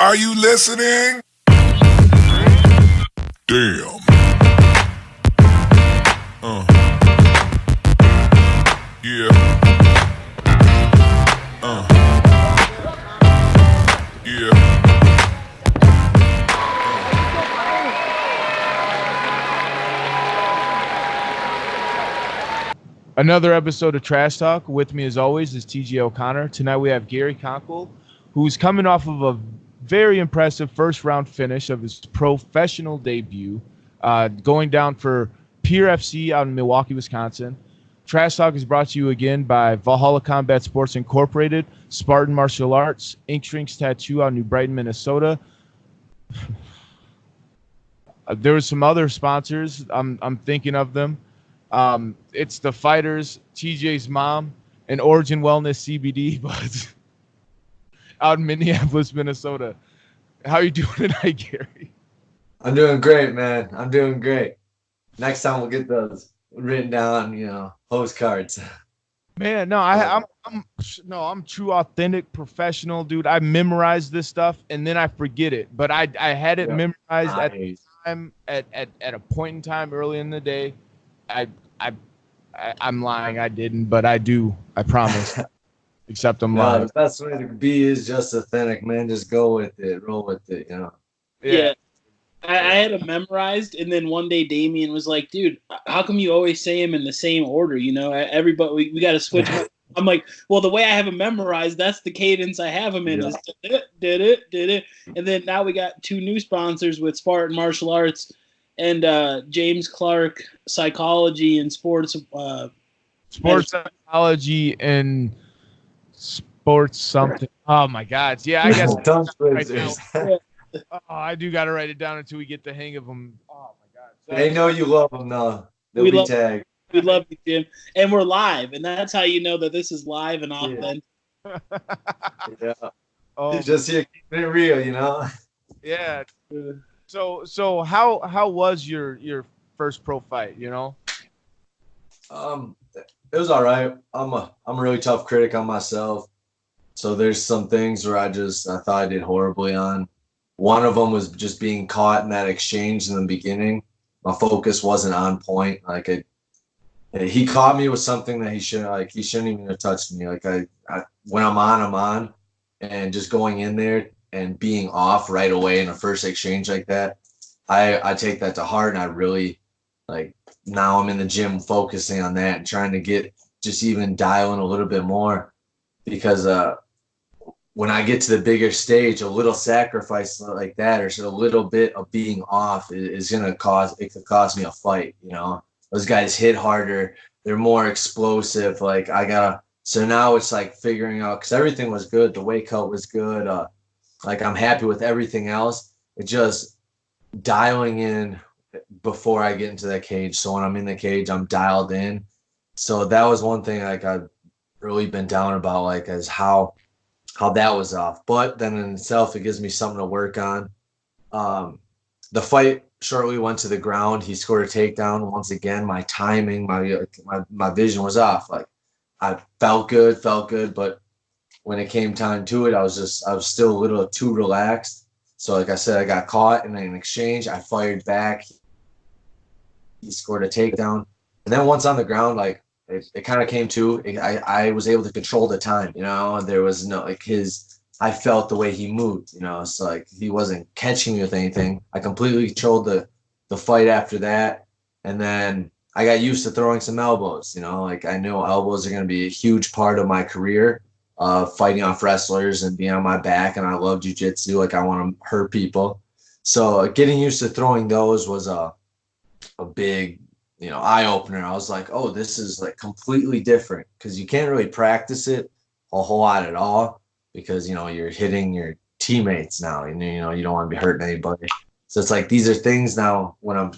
Are you listening? Damn. Yeah. Yeah. Another episode of Trash Talk. With me, as always, is TJ O'Connor. Tonight we have Gary Konkol, who's coming off of a very impressive first-round finish of his professional debut, going down for Pier FC out in Milwaukee, Wisconsin. Trash Talk is brought to you again by Valhalla Combat Sports Incorporated, Spartan Martial Arts, Ink Shrinks Tattoo out in New Brighton, Minnesota. There were some other sponsors. I'm thinking of them. It's the Fighters, TJ's mom, and Origin Wellness CBD, but out in Minneapolis, Minnesota. How are you doing tonight, Gary? I'm doing great, man. I'm doing great. Next time we'll get those written down, postcards. Man, no, I'm true, authentic, professional, dude. I memorize this stuff and then I forget it, but I had it memorized at the time at a point in time early in the day. I'm lying. I didn't, but I do. I promise. Except I'm lying. The best way to be is just authentic, man. Just go with it, roll with it, Yeah. I had them memorized, and then one day Damien was like, "Dude, how come you always say them in the same order? Everybody, we got to switch." I'm like, "Well, the way I have them memorized, that's the cadence I have them in. Yeah. Did it. And then now we got two new sponsors with Spartan Martial Arts and James Clark Psychology and Sports Psychology and Sports something. Oh my God! Yeah, I guess. I do got to write it down until we get the hang of them. Oh my God! They know you love them, though. They'll be tagged. We love you, Jim, and we're live, and that's how you know that this is live and authentic. Yeah. Oh, you just here keeping it real, Yeah. So how was your first pro fight? It was all right. I'm a really tough critic on myself. So there's some things where I thought I did horribly on. One of them was just being caught in that exchange in the beginning. My focus wasn't on point. He caught me with something that he shouldn't even have touched me. When I'm on, and just going in there and being off right away in a first exchange like that, I take that to heart, and I really now I'm in the gym focusing on that and trying to get just even dialing a little bit more, because when I get to the bigger stage, a little sacrifice like that or just a little bit of being off is gonna cost me a fight. Those guys hit harder, they're more explosive. So now it's figuring out, because everything was good, the weight cut was good. I'm happy with everything else. It's just dialing in before I get into that cage. So when I'm in the cage, I'm dialed in. So that was one thing I've really been down about, as how that was off. But then in itself, it gives me something to work on. The fight shortly went to the ground. He scored a takedown. Once again, my timing, my vision was off. I felt good, but when it came time to it, I was still a little too relaxed. So like I said, I got caught in an exchange. I fired back. He scored a takedown. And then once on the ground, it kind of came to, I was able to control the time, and there was no, I felt the way he moved, so he wasn't catching me with anything. I completely controlled the fight after that. And then I got used to throwing some elbows, I know elbows are going to be a huge part of my career, fighting off wrestlers and being on my back. And I love jiu-jitsu. I want to hurt people. So getting used to throwing those was a big, eye opener. I was like, oh, this is completely different, because you can't really practice it a whole lot at all, because, you're hitting your teammates now, and, you don't want to be hurting anybody. So it's these are things now when I'm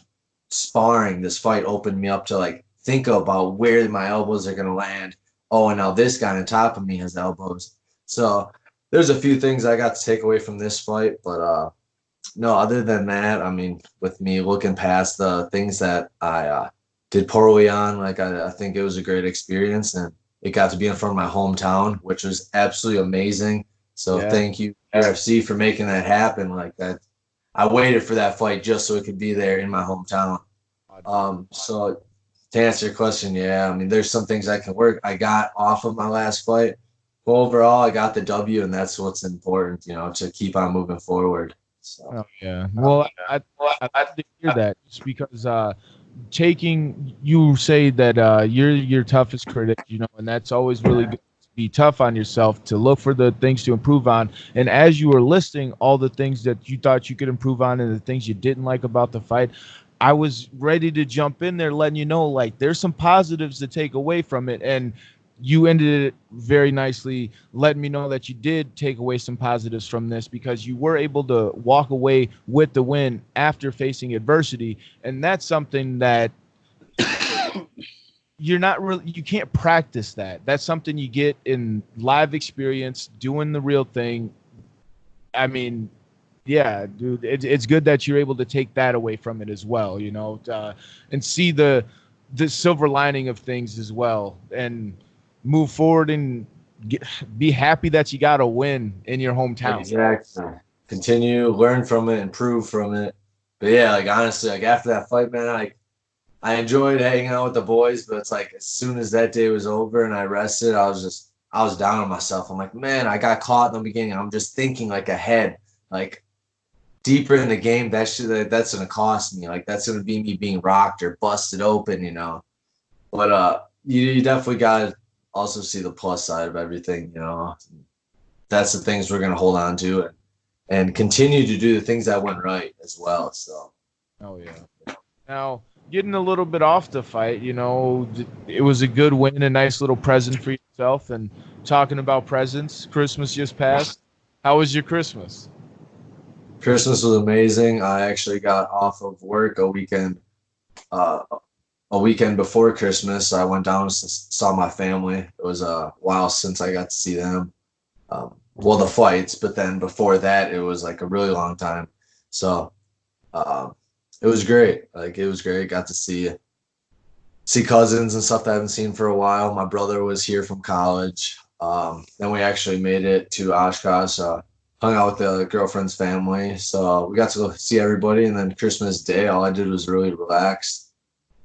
sparring. This fight opened me up to think about where my elbows are going to land. Oh, and now this guy on top of me has elbows. So there's a few things I got to take away from this fight, but no, other than that, with me looking past the things that I did poorly on, I think it was a great experience, and it got to be in front of my hometown, which was absolutely amazing. So Yeah. thank you, UFC, for making that happen like that. I waited for that fight just so it could be there in my hometown. So to answer your question, yeah, I mean, there's some things I can work. I got off of my last fight, but overall, I got the W, and that's what's important, you know, to keep on moving forward. So Oh, yeah. Well, I like to hear that just because taking you say that you're your toughest critic, you know, and that's always really good to be tough on yourself, to look for the things to improve on. And as you were listing all the things that you thought you could improve on and the things you didn't like about the fight, I was ready to jump in there, letting you know, like, there's some positives to take away from it. And you ended it very nicely, letting me know that you did take away some positives from this, because you were able to walk away with the win after facing adversity. And that's something that you can't practice that. That's something you get in live experience, doing the real thing. I mean, yeah, dude, it's good that you're able to take that away from it as well, you know, and see the silver lining of things as well, and move forward and be happy that you got a win in your hometown. exactly. Continue, learn from it, improve from it. But yeah, like honestly, like after that fight, man, I enjoyed hanging out with the boys, but it's like as soon as that day was over and I rested, I was down on myself. I'm like, man, I got caught in the beginning. I'm just thinking like ahead, like deeper in the game. That's gonna cost me. Like that's gonna be me being rocked or busted open, you know. But you definitely gotta also see the plus side of everything, you know. That's the things we're gonna hold on to and continue to do the things that went right as well. So Oh yeah. Now, getting a little bit off the fight, you know, it was a good win, a nice little present for yourself. And talking about presents, Christmas just passed. How was your Christmas? Christmas was amazing. I actually got off of work uh, a weekend before Christmas. I went down and saw my family. It was a while since I got to see them. Well, the fights, but then before that, it was like a really long time. So it was great. Like it was great. Got to see cousins and stuff that I haven't seen for a while. My brother was here from college. Then we actually made it to Oshkosh. Hung out with the girlfriend's family. So we got to go see everybody. And then Christmas Day, all I did was really relax.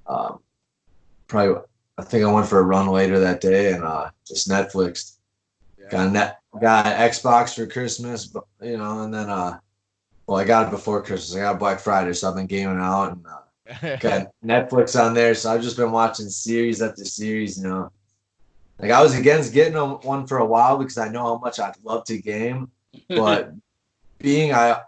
Probably, I think I went for a run later that day and just Netflixed. Yeah. Got an Xbox for Christmas, but you know, and then well, I got it before Christmas. I got Black Friday, so I've been gaming out and got Netflix on there. So I've just been watching series after series. You know, like I was against getting one for a while because I know how much I'd love to game, but I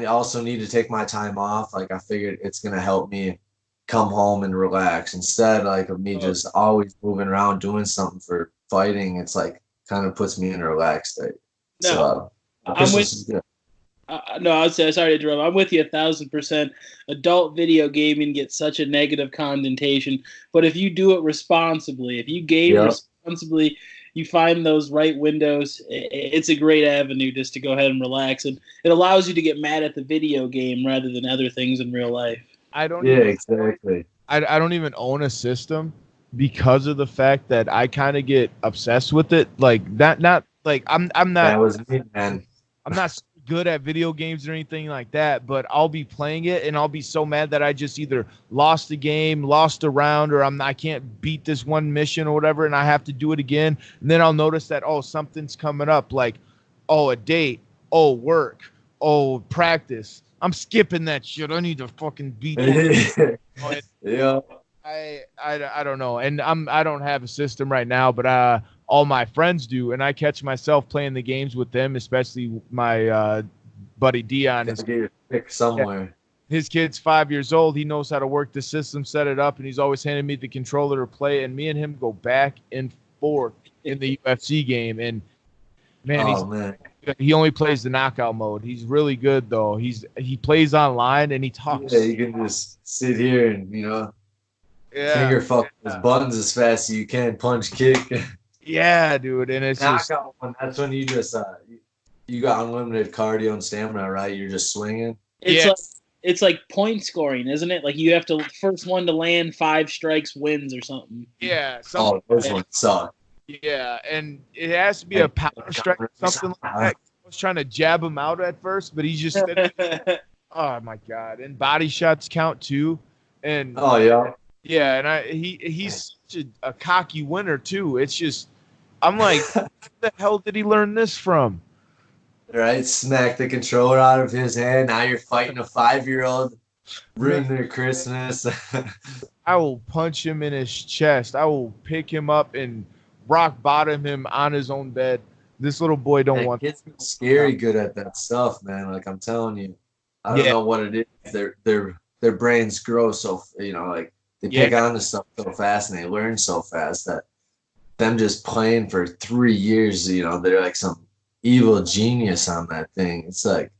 also need to take my time off. Like I figured it's gonna help me come home and relax instead like of me just always moving around doing something for fighting. It's like kind of puts me in a relaxed state. No, So I'm with. is good. No, I was sorry to interrupt. I'm with you 1,000%. Adult video gaming gets such a negative connotation, but if you do it responsibly, if you game Yep. responsibly, you find those right windows. It's a great avenue just to go ahead and relax, and it allows you to get mad at the video game rather than other things in real life. I don't Yeah, even, exactly. I don't even own a system because of the fact that I kind of get obsessed with it. Like not like I'm That not was me, man. I'm not good at video games or anything like that, but I'll be playing it and I'll be so mad that I just either lost the game, lost a round, or I can't beat this one mission or whatever, and I have to do it again. And then I'll notice that, oh, something's coming up, like, oh, a date, oh, work, oh, practice. I'm skipping that shit. I need to fucking beat it. Yeah. I don't know, and I don't have a system right now, but all my friends do, and I catch myself playing the games with them, especially my buddy Dion. Gotta get your pick somewhere. His kid's 5 years old. He knows how to work the system, set it up, and he's always handing me the controller to play. And me and him go back and forth in the UFC game. And man, he only plays the knockout mode. He's really good though. He plays online and he talks. Yeah, you can just sit here and finger fuck his buttons as fast as you can, punch, kick. Yeah, dude. And it's knockout one. That's when you just you got unlimited cardio and stamina, right? You're just swinging. It's like point scoring, isn't it? Like you have to first one to land 5 strikes wins or something. Yeah. Those ones suck. Yeah, and it has to be a power strike or something like that. I was trying to jab him out at first, but he's just oh my god! And body shots count too, and Oh yeah. yeah, and he's such a cocky winner too. It's just I'm like, where the hell did he learn this from? Right, smack the controller out of his hand. Now you're fighting a 5-year-old, ruin their Christmas. I will punch him in his chest. I will pick him up and rock bottom him on his own bed. This little boy don't want. Kids are scary good at that stuff, man. Like I'm telling you, I don't know what it is. Their brains grow so like they pick on the stuff so fast and they learn so fast that them just playing for 3 years, they're like some evil genius on that thing. It's like,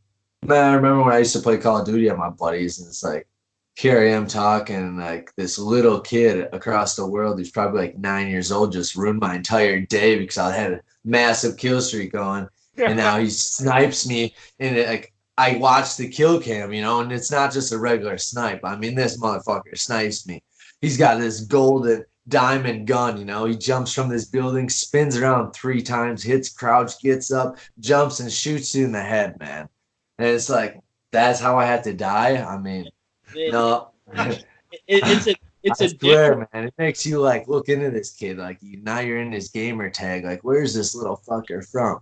man, I remember when I used to play Call of Duty with my buddies, and it's like, here I am talking, like this little kid across the world who's probably like 9 years old just ruined my entire day because I had a massive kill streak going, and now he snipes me, and I watch the kill cam, and it's not just a regular snipe. I mean, this motherfucker snipes me. He's got this golden diamond gun, he jumps from this building, spins around 3 times, hits crouch, gets up, jumps and shoots you in the head, man. And it's like, that's how I had to die. I mean, no, it's I swear, man, it makes you like look into this kid, like now you're in his gamer tag, like where's this little fucker from,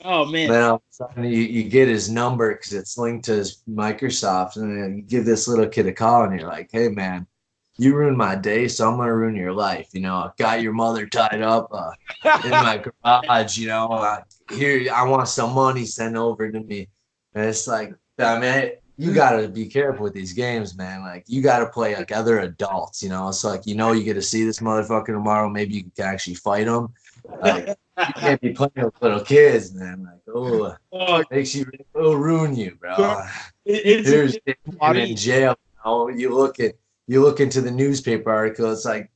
Oh man. Then all of a sudden you get his number because it's linked to his Microsoft, and then you give this little kid a call and you're like, hey man, you ruined my day, so I'm gonna ruin your life. I got your mother tied up in my garage. Here, I want some money sent over to me. And it's like, I mean, you gotta be careful with these games, man. Like, you gotta play like other adults. So like, you get to see this motherfucker tomorrow. Maybe you can actually fight him. Like, you can't be playing with little kids, man. Like, it'll ruin you, bro. Here's in jail. You look into the newspaper article, it's like,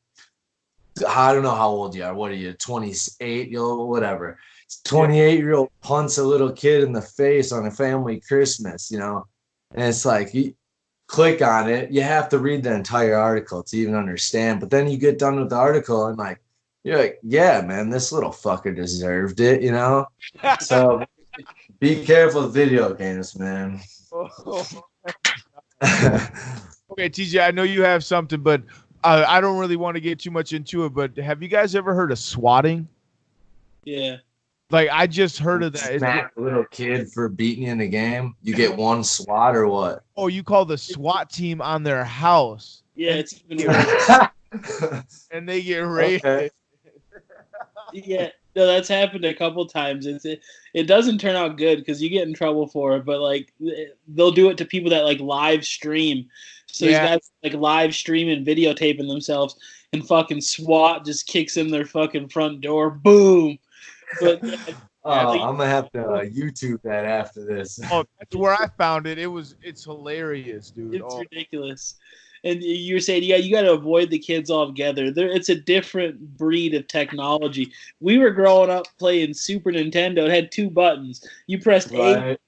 I don't know how old you are. What are you, 28? Whatever. 28-year-old punts a little kid in the face on a family Christmas, and it's like, you click on it. You have to read the entire article to even understand. But then you get done with the article and you're like, yeah, man, this little fucker deserved it, So be careful with video games, man. Okay, TJ, I know you have something, but I don't really want to get too much into it. But have you guys ever heard of swatting? Yeah. Like, I just heard of that. Smack a little kid for beating you in the game. You get one swat or what? Oh, you call the SWAT team on their house. Yeah, it's even worse. And they get raided. Okay. Yeah, no, that's happened a couple times. It doesn't turn out good because you get in trouble for it, but like they'll do it to people that like live stream. So these guys like live streaming, videotaping themselves, and fucking SWAT just kicks in their fucking front door. Boom. But I'm gonna have to YouTube that after this. Oh, that's where I found it. It's hilarious, dude. It's ridiculous. And you were saying, you got to avoid the kids altogether. It's a different breed of technology. We were growing up playing Super Nintendo. It had 2 buttons. You pressed A,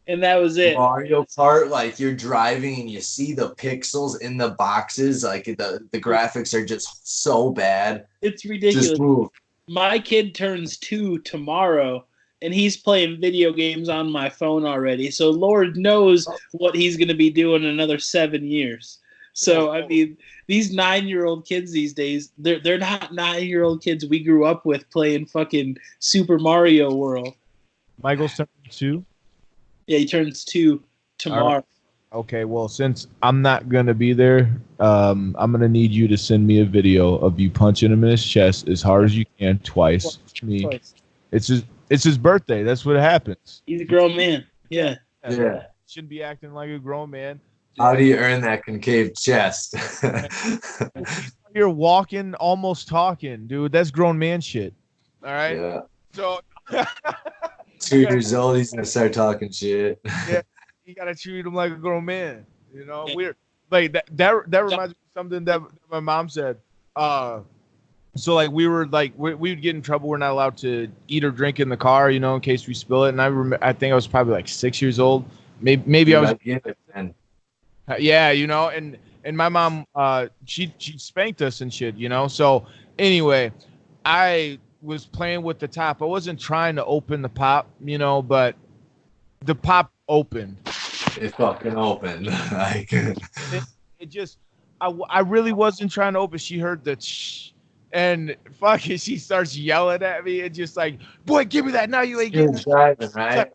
and that was it. Mario Kart, like you're driving and you see the pixels in the boxes. Like the graphics are just so bad. It's ridiculous. Just move. My kid turns 2 tomorrow, and he's playing video games on my phone already. So Lord knows what he's going to be doing in another 7 years. So, I mean, these 9-year-old kids these days, they're not 9-year-old kids we grew up with playing fucking Super Mario World. Michael's turning 2? Yeah, he turns 2 tomorrow. Right. Okay, well, since I'm not going to be there, I'm going to need you to send me a video of you punching him in his chest as hard as you can twice. Twice. It's his birthday. That's what happens. He's a grown man. Yeah. Shouldn't be acting like a grown man. How do you earn that concave chest? You're walking, almost talking, dude. That's grown man shit. All right. Yeah. So 2 years old, he's gonna start talking shit. Yeah, you gotta treat him like a grown man. We're like that reminds me of something that my mom said. So like we would get in trouble. We're not allowed to eat or drink in the car, in case we spill it. And I think I was probably like 6 years old. Maybe I was. Yeah, and my mom, she spanked us and shit, So anyway, I was playing with the top. I wasn't trying to open the pop, you know, but the pop opened. It fucking opened. Like, It just, I really wasn't trying to open. She heard the shh, and fuck it, she starts yelling at me and just like, boy, give me that now. You ain't you're getting driving, right?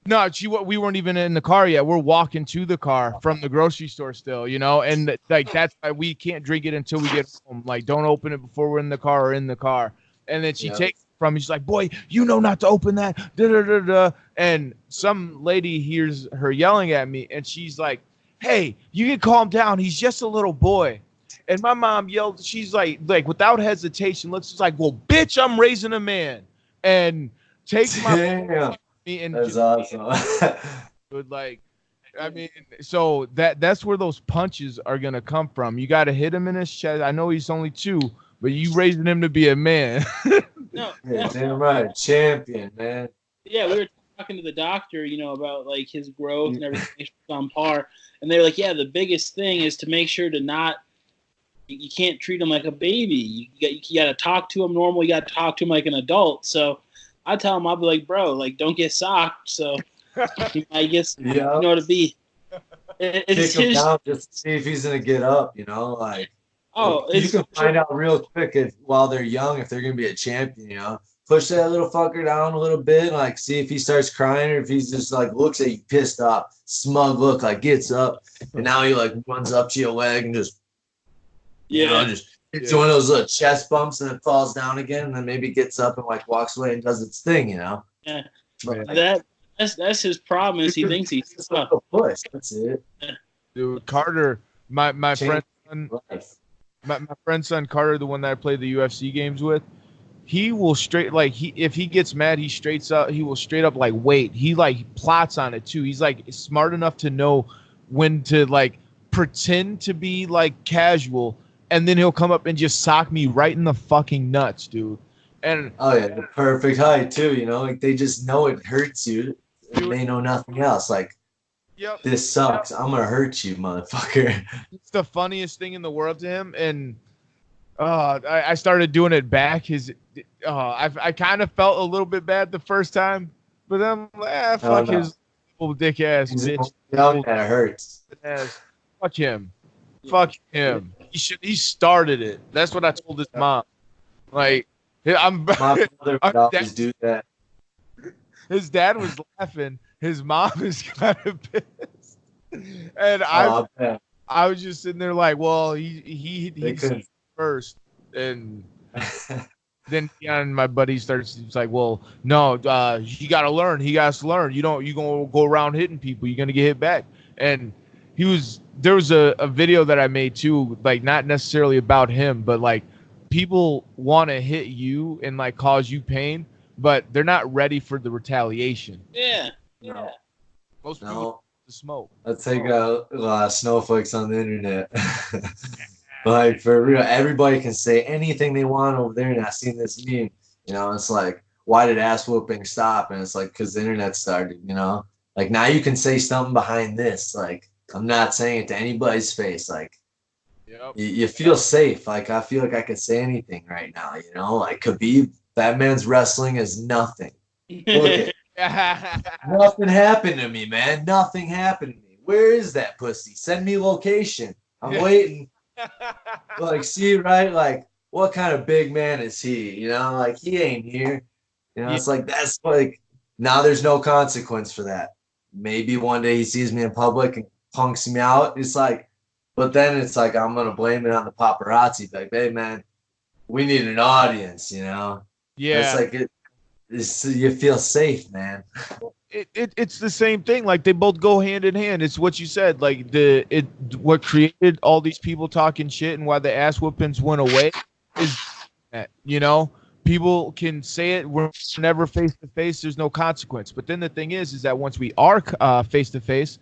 No, we weren't even in the car yet. We're walking to the car from the grocery store still, you know, and like that's why we can't drink it until we get home. Like, don't open it before we're in the car or in the car. And then she takes it from me. She's like, boy, you know not to open that. Da, da, da, da. And some lady hears her yelling at me, and she's like, hey, you can calm down. He's just a little boy. And my mom yelled, she's like without hesitation, looks just like, well, bitch, I'm raising a man. And takes my me and that's awesome. would like, I mean, so that's where those punches are gonna come from. You got to hit him in his chest. I know he's only 2, but you raising him to be a man. No, yeah, damn right, champion, man. Yeah, we were talking to the doctor, you know, about like his growth and everything on par, and they were like, yeah, the biggest thing is to make sure to not. You can't treat him like a baby. You got to talk to him normal. You got to talk to him like an adult. So I tell him, I'll be like, bro, like, don't get socked. So I guess you know to be. It's kick him down just to see if he's gonna get up. You know, like you can find out real quick while they're young if they're gonna be a champion. You know, push that little fucker down a little bit, like see if he starts crying or if he's just like looks at you pissed off, smug look, like gets up, and now he like runs up to your leg and just you know, just it's one of those little chest bumps and it falls down again, and then maybe gets up and like walks away and does its thing. You know, yeah, but, that's his problem is he thinks he's tough. A push. That's it. Dude, Carter, my friend's son, my friend's son Carter, the one that I played the UFC games with, he will straight like if he gets mad, he will straight up like wait. He like plots on it too. He's like smart enough to know when to like pretend to be like casual, and then he'll come up and just sock me right in the fucking nuts, dude. And oh yeah, the perfect height too. You know, like they just know it hurts you. And they know nothing else. Like, this sucks. I'm gonna hurt you, motherfucker. It's the funniest thing in the world to him, and I started doing it back. I kind of felt a little bit bad the first time, but then I'm like, fuck his little dick ass bitch. That hurts. Ass. Fuck him. Fuck him. He started it. That's what I told his mom. Like, my brother would always do that. His dad was laughing. His mom is kind of pissed, and I was just sitting there like, well, he's first, and then my buddy starts. He's like, well, no, he got to learn. He got to learn. You gonna go around hitting people. You're gonna get hit back. And there was a video that I made too, like not necessarily about him, but like people want to hit you and like cause you pain, but they're not ready for the retaliation. Yeah. No. Most people to smoke. Let's take a lot of snowflakes on the internet. Like for real, everybody can say anything they want over there, and I've seen this meme. You know, it's like, why did ass whooping stop? And it's like, because the internet started. You know, like now you can say something behind this. Like I'm not saying it to anybody's face. Like you feel safe. Like I feel like I could say anything right now. You know, like Khabib, that man's wrestling is nothing. Look nothing happened to me, man. Nothing happened to me. Where is that pussy? Send me location. I'm waiting. Like, see, right? Like, what kind of big man is he? You know, like he ain't here. You know, it's like that's like now there's no consequence for that. Maybe one day he sees me in public and punks me out. It's like, but then it's like I'm gonna blame it on the paparazzi. Like, hey man, we need an audience, you know? Yeah. It's like you feel safe, man. It's the same thing. Like they both go hand in hand. It's what you said. Like what created all these people talking shit and why the ass whoopings went away is that, you know, people can say it. We're never face to face. There's no consequence. But then the thing is that once we are face to face,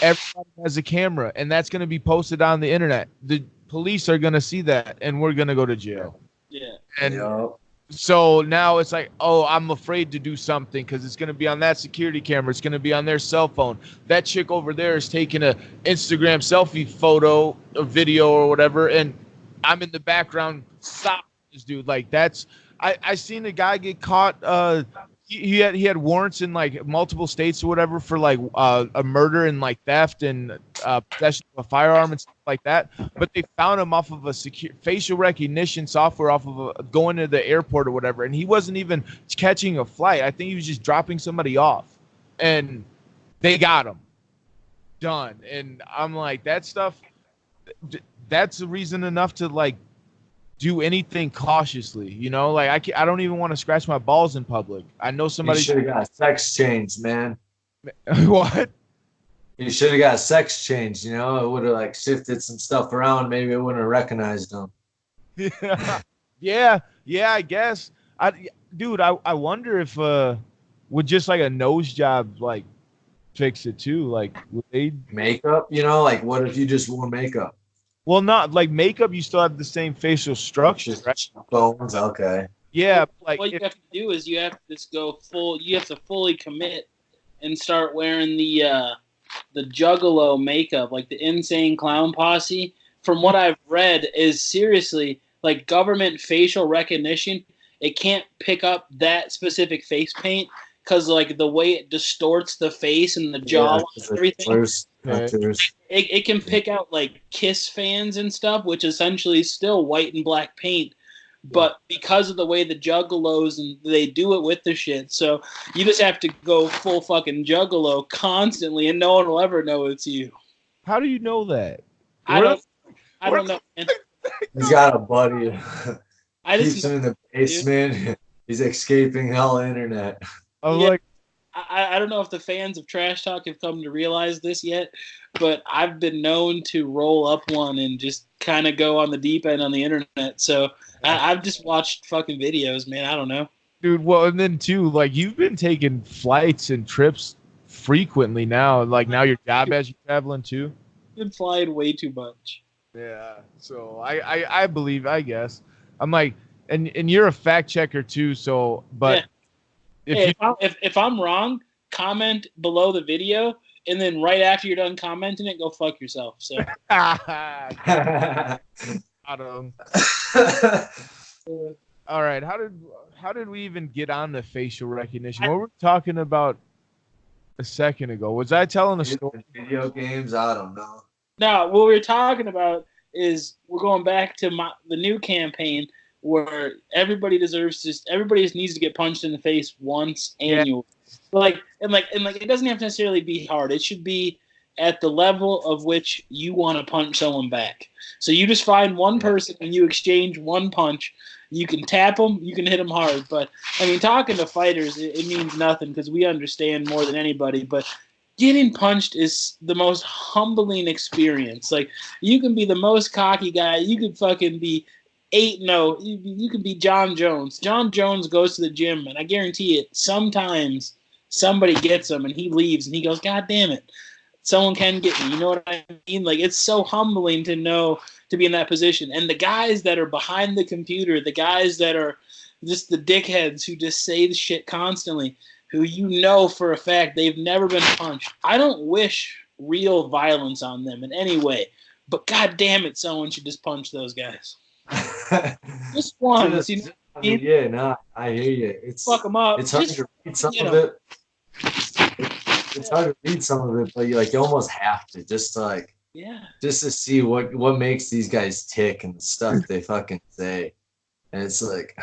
everybody has a camera, and that's going to be posted on the internet. The police are going to see that, and we're going to go to jail. Yeah. And so now it's like, oh, I'm afraid to do something because it's going to be on that security camera. It's going to be on their cell phone. That chick over there is taking a Instagram selfie photo, a video or whatever, and I'm in the background stopping this dude. Like that's I seen a guy get caught. He had warrants in like multiple states or whatever for like a murder and like theft and possession of a firearm and stuff like that. But they found him off of a secure facial recognition software off of going to the airport or whatever, and he wasn't even catching a flight. I think he was just dropping somebody off, and they got him. Done. And I'm like, that stuff. That's a reason enough to like do anything cautiously, you know. Like I don't even want to scratch my balls in public. I know somebody You should have got a sex change, man. What? You should have got a sex change. You know, it would have like shifted some stuff around. Maybe it wouldn't have recognized them. Yeah, I guess. Dude, I wonder if would just like a nose job like fix it too? Like would they Makeup, you know, like what if you just wore makeup? Well, not like makeup. You still have the same facial structure, Just right? bones, okay. Yeah, like What you have to do is you have to just go full. You have to fully commit and start wearing the Juggalo makeup, like the Insane Clown Posse. From what I've read, is seriously like government facial recognition. It can't pick up that specific face paint because like the way it distorts the face and the jaw and everything. It can pick out like Kiss fans and stuff, which essentially is still white and black paint. But because of the way the Juggalos and they do it with the shit, so you just have to go full fucking Juggalo constantly, and no one will ever know it's you. How do you know that? I don't know. Man. He's got a buddy. I Keeps just him in the basement. He's escaping hell internet. I'm Yeah. like, I don't know if the fans of Trash Talk have come to realize this yet, but I've been known to roll up one and just kind of go on the deep end on the internet. So I've just watched fucking videos, man. I don't know. dude. Well, and then too, like you've been taking flights and trips frequently now. Like now your job has you traveling too. I've been flying way too much. Yeah. So I believe, I guess. I'm like, and you're a fact checker too. So, but Yeah. If I'm wrong, comment below the video, and then right after you're done commenting it, go fuck yourself. So all right. How did we even get on the facial recognition? What were we talking about a second ago? Was I telling a story? Video games, I don't know. now what we're talking about is we're going back to the new campaign where everybody just needs to get punched in the face once annually. Like it doesn't have to necessarily be hard. It should be at the level of which you want to punch someone back. So you just find one person and you exchange one punch. You can tap them, you can hit them hard. But I mean, talking to fighters, it means nothing because we understand more than anybody. But getting punched is the most humbling experience. Like you can be the most cocky guy. You could fucking be 8-0. You can be John Jones. John Jones goes to the gym, and I guarantee it, sometimes somebody gets him, and he leaves, and he goes, God damn it, someone can get me. You know what I mean? Like, it's so humbling to know, to be in that position. And the guys that are behind the computer, the guys that are just the dickheads who just say the shit constantly, who you know for a fact they've never been punched. I don't wish real violence on them in any way, but God damn it, someone should just punch those guys. Just once, you know. I mean, yeah, no, I hear you. It's Fuck them up. It's hard to read some of it. It's hard to read some of it, but you almost have to just to see what makes these guys tick and the stuff they fucking say, and it's like.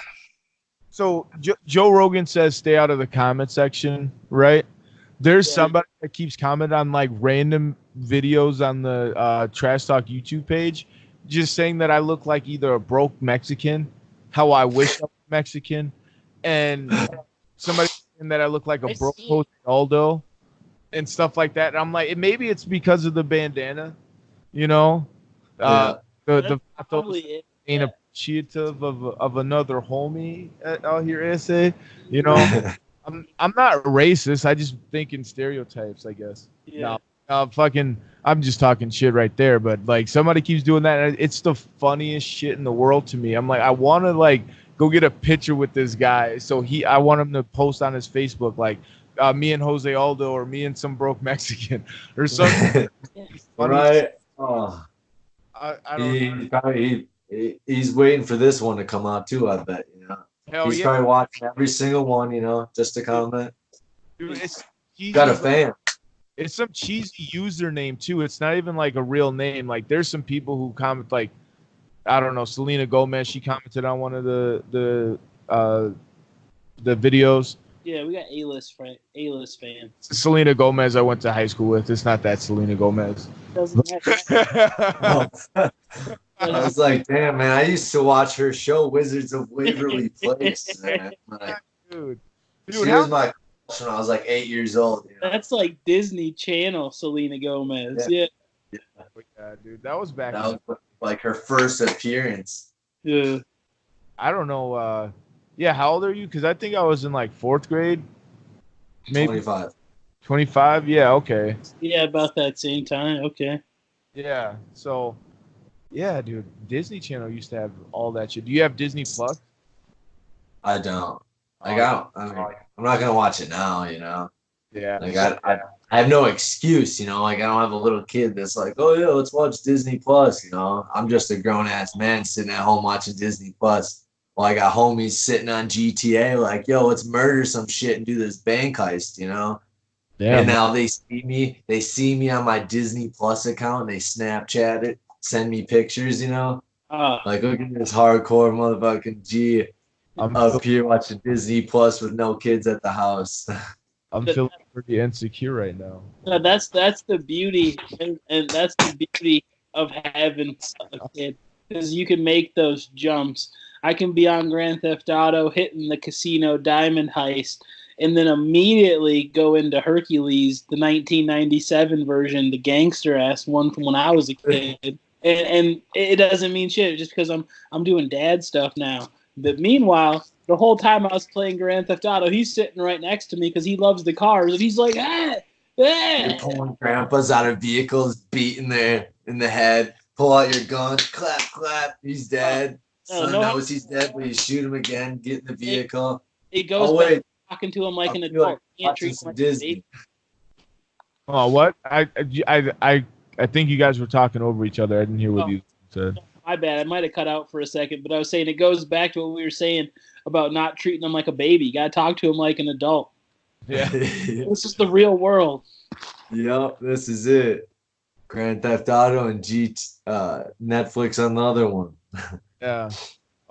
So Joe Rogan says stay out of the comment section, right? There's somebody that keeps commenting on like random videos on the Trash Talk YouTube page, just saying that I look like either a broke Mexican, how I wish I was Mexican, and somebody saying that I look like a broke Jose Aldo and stuff like that. And I'm like, maybe it's because of the bandana, you know? The ain't appreciative of another homie out here, essay, you know? I'm not racist. I just think in stereotypes, I guess. Yeah. I'm just talking shit right there. But like somebody keeps doing that, and it's the funniest shit in the world to me. I'm like, I want to like go get a picture with this guy. So I want him to post on his Facebook like me and Jose Aldo or me and some broke Mexican or something. Right. Oh. I don't know. He's waiting for this one to come out too, I bet, you know. Hell He's yeah, probably watching every single one, you know, just to comment. dude. It's cheesy. Got a fan. It's some cheesy username too. It's not even like a real name. Like there's some people who comment like, I don't know, Selena Gomez. She commented on one of the videos. Yeah, we got A-list fans. Selena Gomez I went to high school with. It's not that Selena Gomez. Doesn't matter. Oh. I was like, damn, man, I used to watch her show, Wizards of Waverly Place, man. Like, Dude, she was my crush when I was like 8 years old. You know? That's like Disney Channel Selena Gomez. Yeah. yeah, dude, that was back. That was like her first appearance. Yeah. I don't know. Yeah, how old are you? Because I think I was in like fourth grade. Maybe 25. 25. Yeah. Okay. Yeah, about that same time. Okay. Yeah. So, yeah, dude, Disney Channel used to have all that shit. Do you have Disney Plus? I don't. Like, I'm not gonna watch it now. You know. Yeah. Like I have no excuse. You know. Like I don't have a little kid that's like, oh yeah, let's watch Disney Plus. You know. I'm just a grown ass man sitting at home watching Disney Plus. Well, I got homies sitting on GTA like, yo, let's murder some shit and do this bank heist, you know? Yeah. And now they see me on my Disney Plus account and they Snapchat it, send me pictures, you know? Like, look at this hardcore motherfucking G up here watching Disney Plus with no kids at the house. I'm feeling pretty insecure right now. No, that's the beauty, and that's the beauty of having a kid, because you can make those jumps. I can be on Grand Theft Auto hitting the casino diamond heist and then immediately go into Hercules, the 1997 version, the gangster ass one from when I was a kid. And it doesn't mean shit just because I'm doing dad stuff now. But meanwhile, the whole time I was playing Grand Theft Auto, he's sitting right next to me because he loves the cars, and he's like, You're pulling grandpas out of vehicles, beating there in the head. Pull out your gun, clap, clap. He's dead. Son knows he's dead, but you shoot him again, get in the vehicle. It goes back talking to him like an adult. Can't treat him like Disney. Oh, what? I think you guys were talking over each other. I didn't hear what you said. My bad. I might have cut out for a second, but I was saying it goes back to what we were saying about not treating him like a baby. You got to talk to him like an adult. Yeah. This is the real world. Yep, this is it. Grand Theft Auto and Netflix on the other one. Yeah.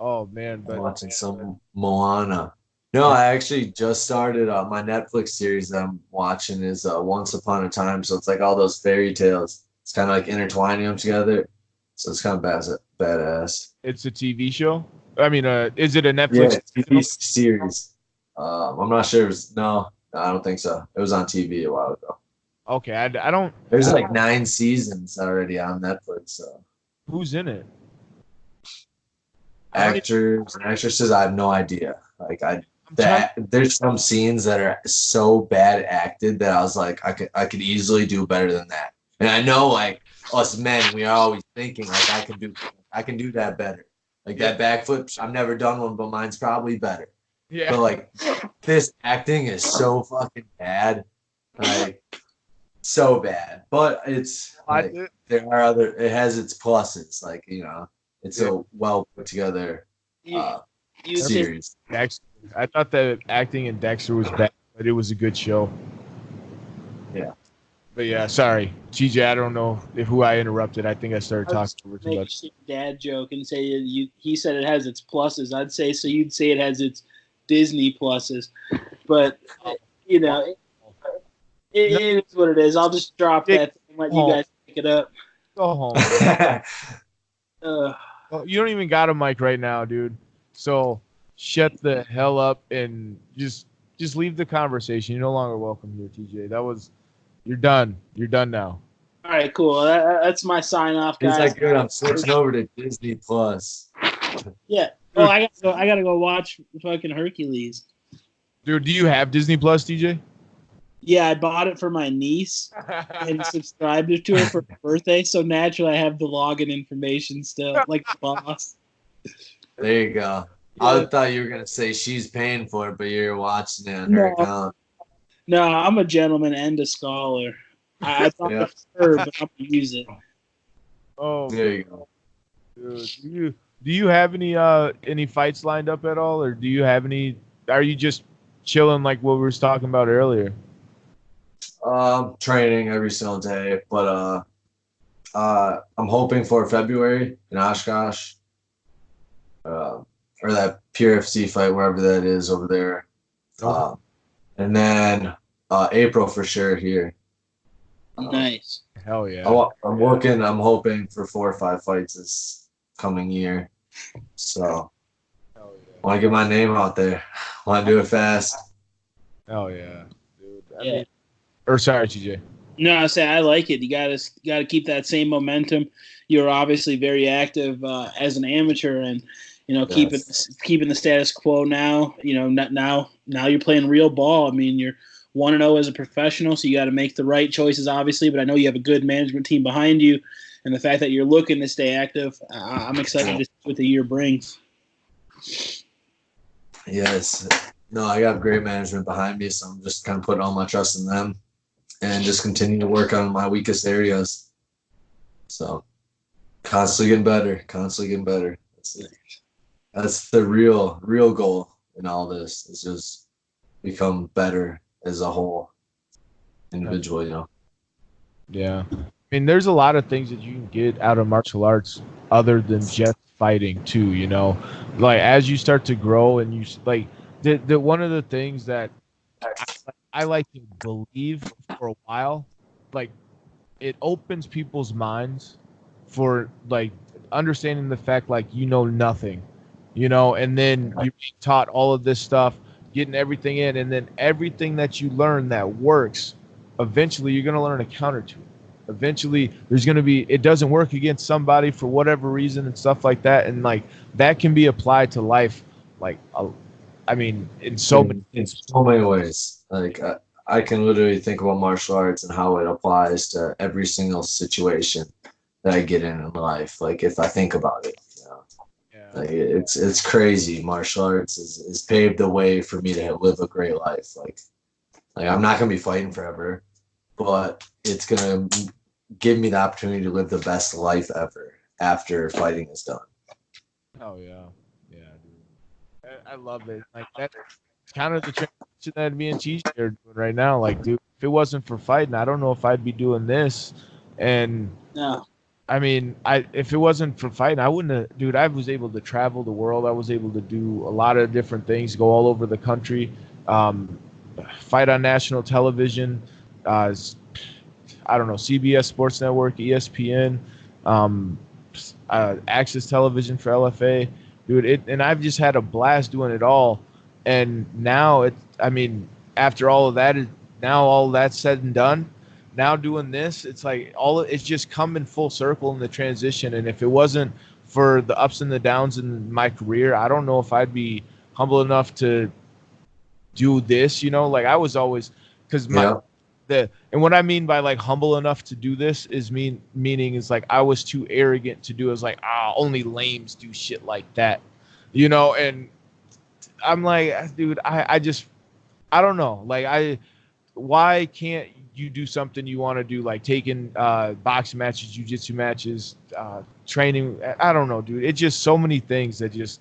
Oh man, I'm watching some Moana. No, I actually just started my Netflix series that I'm watching is Once Upon a Time. So it's like all those fairy tales. It's kind of like intertwining them together. So it's kind of badass. It's a TV show. I mean, is it a Netflix TV series? I'm not sure. No, I don't think so. It was on TV a while ago. Okay, I don't. There's like 9 seasons already on Netflix. So who's in it? Actors and actresses, I have no idea. Like there's some scenes that are so bad acted that I was like, I could easily do better than that. And I know, like us men, we are always thinking like I can do that better. Like that backflip, I've never done one, but mine's probably better. Yeah. But like this acting is so fucking bad, like so bad. But it's like, it has its pluses, like you know. It's a well put together series. Dexter. I thought that acting in Dexter was bad, but it was a good show. Yeah. But yeah, sorry, TJ. I don't know who I interrupted. I think I started talking over too much. Dad joke and say he said it has its pluses. I'd say so. You'd say it has its Disney pluses, but you know, it is what it is. I'll just drop that and let you guys pick it up. Go home. You don't even got a mic right now, dude. So shut the hell up and just leave the conversation. You're no longer welcome here, TJ. You're done. You're done now. All right, cool. That's my sign off, guys. It's like good. I'm switching over to Disney Plus. Yeah. Oh, I gotta go watch fucking Hercules. Dude, do you have Disney Plus, TJ? Yeah, I bought it for my niece and subscribed it to her for her birthday. So naturally, I have the login information still, like the boss. There you go. Yeah. I thought you were gonna say she's paying for it, but you're watching it on her account. No, I'm a gentleman and a scholar. I thought it was her, but I'm gonna use it. Oh, there you go. Dude, Do you have any fights lined up at all, or do you have any? Are you just chilling like what we were talking about earlier? Training every single day, but I'm hoping for February in Oshkosh, or that PRFC fight, wherever that is over there. And then April for sure here. Nice. Hell yeah. I'm hoping for 4 or 5 fights this coming year. So Hell yeah. want to get my name out there. Want to do it fast. Hell yeah, dude. Yeah. Or sorry, TJ. No, I say I like it. You gotta keep that same momentum. You're obviously very active as an amateur, and keeping the status quo now. Now you're playing real ball. I mean, you're 1-0 as a professional, so you got to make the right choices, obviously. But I know you have a good management team behind you, and the fact that you're looking to stay active, I'm excited to see what the year brings. Yes. No, I got great management behind me, so I'm just kind of putting all my trust in them and just continue to work on my weakest areas. So constantly getting better. That's the real goal in all this, is just become better as a whole individual, Yeah. I mean, there's a lot of things that you can get out of martial arts other than just fighting too, like as you start to grow and you like the one of the things that I like to believe for a while, like it opens people's minds for like understanding the fact like nothing, and then you're being taught all of this stuff, getting everything in, and then everything that you learn that works, eventually you're going to learn a counter to it. Eventually there's going to be, it doesn't work against somebody for whatever reason and stuff like that, and like that can be applied to life, like I mean in so many ways. Like I can literally think about martial arts and how it applies to every single situation that I get in life. Like if I think about it, Yeah. like it's crazy. Martial arts is paved the way for me to live a great life. Like I'm not gonna be fighting forever, but it's gonna give me the opportunity to live the best life ever after fighting is done. Oh yeah, dude. I love it. Like that's kind of the transition that me and TJ are doing right now. Like, dude, if it wasn't for fighting, I don't know if I'd be doing this. And No. I mean, if it wasn't for fighting, I wouldn't have, dude. I was able to travel the world. I was able to do a lot of different things, go all over the country, fight on national television. I don't know, CBS Sports Network, ESPN, Access Television for LFA, dude. And I've just had a blast doing it all. And now I mean, after all of that now all that's said and done, now doing this, it's like it's just coming full circle in the transition. And if it wasn't for the ups and the downs in my career, I don't know if I'd be humble enough to do this, like I was always, because and what I mean by like humble enough to do this is meaning is like I was too arrogant to do it. It's like, only lames do shit like that, and I'm like, dude, I don't know. Like why can't you do something you want to do, like taking boxing matches, jiu-jitsu matches, training? I don't know, dude. It's just so many things that just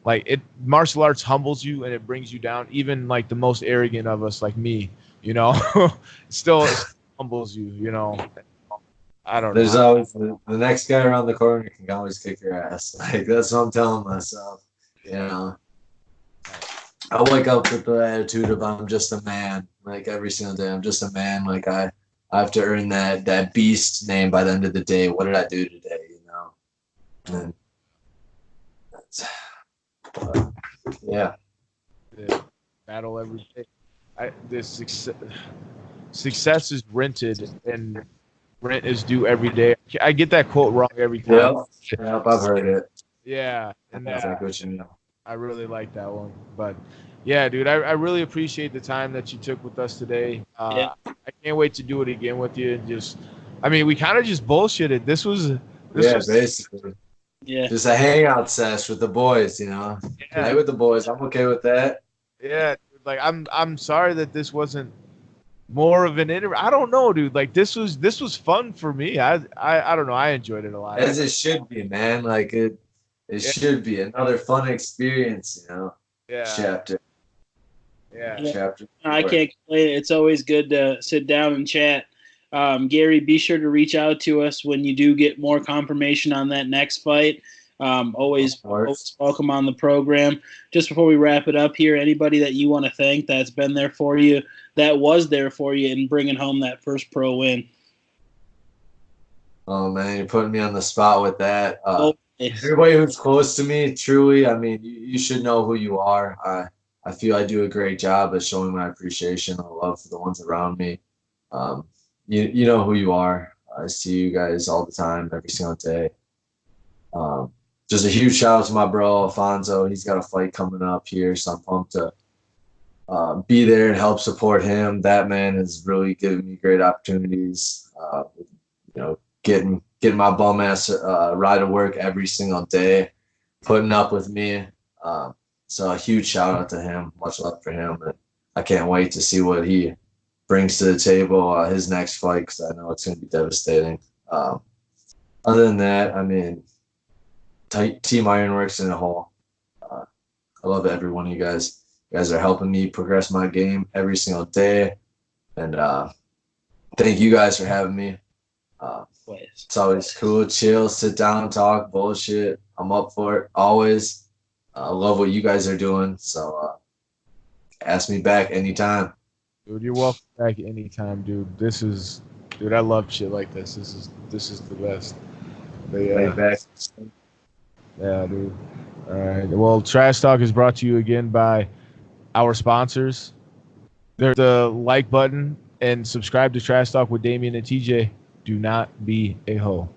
like martial arts humbles you and it brings you down. Even like the most arrogant of us, like me, still humbles you, I don't know. There's always the next guy around the corner can always kick your ass. Like that's what I'm telling myself. I wake up with the attitude of I'm just a man. Like every single day, I'm just a man. Like I have to earn that beast name by the end of the day. What did I do today? And yeah. Battle every day. This success is rented and rent is due every day. I get that quote wrong every time. Yep, I've heard it. Yeah, and That's exactly what you mean. I really like that one. But yeah, dude, I really appreciate the time that you took with us today. I can't wait to do it again with you. And just, I mean, we kind of just bullshitted. This was basically. Yeah. Just a hangout sesh with the boys, Play with the boys. I'm okay with that. Yeah, like I'm sorry that this wasn't more of an interview. I don't know, dude. Like this was fun for me. I don't know. I enjoyed it a lot. As it should be, man. Like It should be another fun experience, Yeah. Chapter. Yeah. Chapter. I 4. can't complain. It's always good to sit down and chat. Gary, be sure to reach out to us when you do get more confirmation on that next fight. Always welcome on the program. Just before we wrap it up here, anybody that you want to thank that's been there for you, that was there for you in bringing home that first pro win? Oh man, you're putting me on the spot with that. Always. Everybody who's close to me, truly, I mean, you should know who you are. I feel I do a great job at showing my appreciation and love for the ones around me. You know who you are. I see you guys all the time, every single day. Just a huge shout out to my bro Alfonso. He's got a fight coming up here, so I'm pumped to be there and help support him. That man has really given me great opportunities. Getting my bum ass ride to work every single day, putting up with me. So a huge shout out to him. Much love for him. And I can't wait to see what he brings to the table his next fight, because I know it's going to be devastating. Other than that, I mean, Team Ironworks in a whole. I love every one of you guys. You guys are helping me progress my game every single day. And thank you guys for having me. It's always cool, chill, sit down, talk, bullshit. I'm up for it, always. I love what you guys are doing, so ask me back anytime. Dude, you're welcome back anytime, dude. Dude, I love shit like this. This is the best. But Back. Yeah, dude. All right. Well, Trash Talk is brought to you again by our sponsors. There's the like button and subscribe to Trash Talk with Damian and TJ. Do not be a hoe.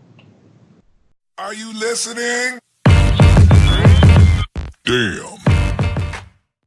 Are you listening? Damn.